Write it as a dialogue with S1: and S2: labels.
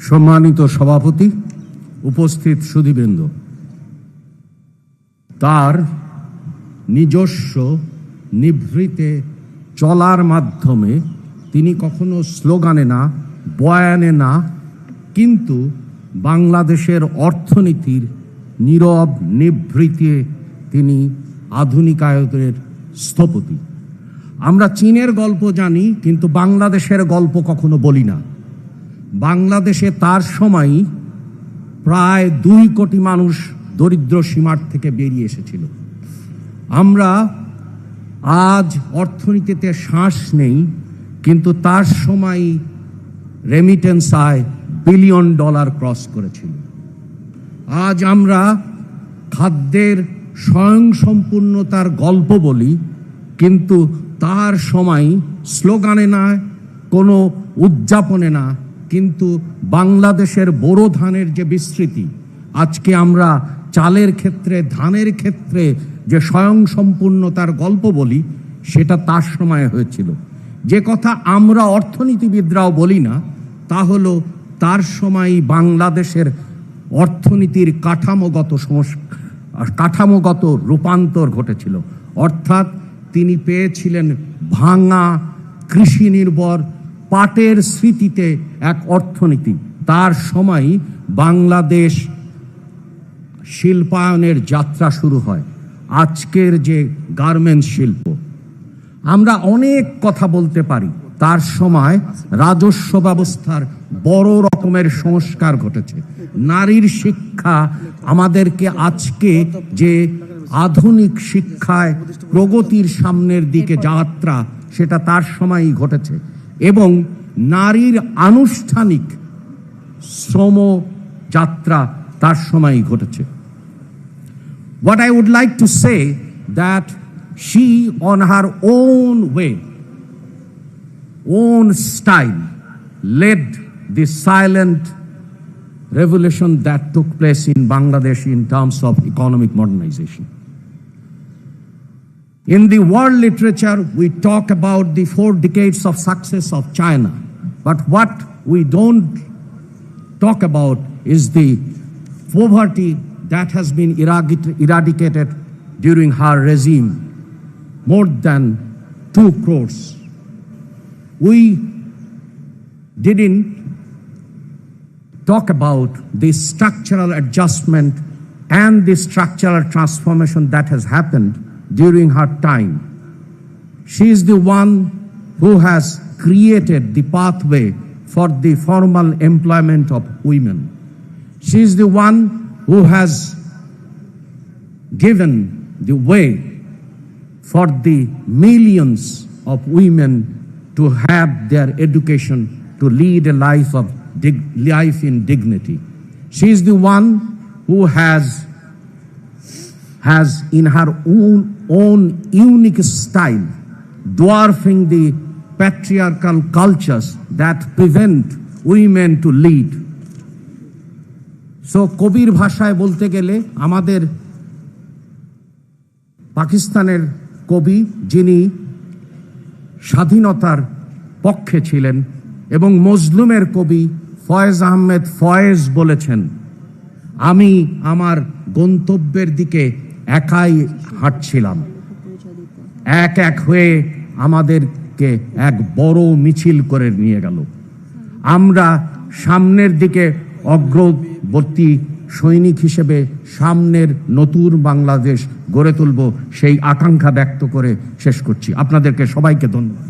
S1: সম্মানিত সভাপতি, উপস্থিত সুধীবৃন্দ, তার নিজস্ব নিভৃতে চলার মাধ্যমে তিনি কখনো স্লোগানে না, বয়ানে না, কিন্তু বাংলাদেশের অর্থনীতির নীরব নিভৃতে তিনি আধুনিকায়নের স্থপতি। আমরা চীনের গল্প জানি, কিন্তু বাংলাদেশের গল্প কখনো বলি না। বাংলাদেশে তার সময় প্রায় 2 কোটি মানুষ দরিদ্র সীমার থেকে বেরিয়ে এসেছিল। আমরা আজ অর্থনীতিতে শ্বাস নেই, কিন্তু তার সময় রেমিটেন্স আয় $1 বিলিয়ন ক্রস করেছিল। আজ আমরা খাদ্যের স্বয়ংসম্পূর্ণতার গল্প বলি, কিন্তু তার সময় স্লোগানে না, কোনো উদযাপনে না, কিন্তু বাংলাদেশের বোরো ধানের যে বিস্তৃতি, আজকে আমরা চালের ক্ষেত্রে, ধানের ক্ষেত্রে যে স্বয়ংসম্পূর্ণতার গল্প বলি, সেটা তার সময় হয়েছিল। যে কথা আমরা অর্থনীতিবিদরাও বলি না, তা হলো তার সময় বাংলাদেশের অর্থনীতির কাঠামোগত রূপান্তর ঘটেছিল। অর্থাৎ তিনি পেয়েছিলেন ভাঙা কৃষি নির্ভর পাটের স্মৃতিতে এক অর্থনীতি। তার সময় বাংলাদেশ শিল্পায়নের যাত্রা শুরু হয়। আজকের যে গার্মেন্টস শিল্প, আমরা অনেক কথা বলতে পারি। তার সময় রাজস্ব ব্যবস্থার বড় রকমের সংস্কার ঘটেছে। নারীর শিক্ষা আমাদেরকে আজকে যে আধুনিক শিক্ষায় প্রগতির সামনের দিকে যাত্রা, সেটা তার সময়ই ঘটেছে। এবং নারীর আনুষ্ঠানিক শ্রম যাত্রা তার সময়ই ঘটেছে। What I would like to say that she on her own way, own style, led the silent revolution that took place in Bangladesh in terms of economic modernization. In the world literature, we talk about the 4 decades of success of China. But what we don't talk about is the poverty that has been eradicated during her regime, more than 2 crores. We didn't talk about the structural adjustment and the structural transformation that has happened during her time. She is the one who has created the pathway for the formal employment of women. She is the one who has given the way for the millions of women to have their education, to lead a life in dignity. She is the one who has in her own unique style, dwarfing the patriarchal cultures that prevent women to lead. So কবির ভাষায় বলতে গেলে, আমাদের পাকিস্তানের কবি যিনি স্বাধীনতার পক্ষে ছিলেন এবং মজলুমের কবি ফয়েজ আহমেদ ফয়েজ বলেছেন, আমি আমার গন্তব্যের দিকে একাই হাঁটছিলাম, এক এক হয়ে আমাদেরকে এক বড় মিছিল করে নিয়ে গেল। আমরা সামনের দিকে অগ্রবর্তী সৈনিক হিসেবে সামনের নতুন বাংলাদেশ গড়ে তুলব, সেই আকাঙ্ক্ষা ব্যক্ত করে শেষ করছি। আপনাদেরকে সবাইকে ধন্যবাদ।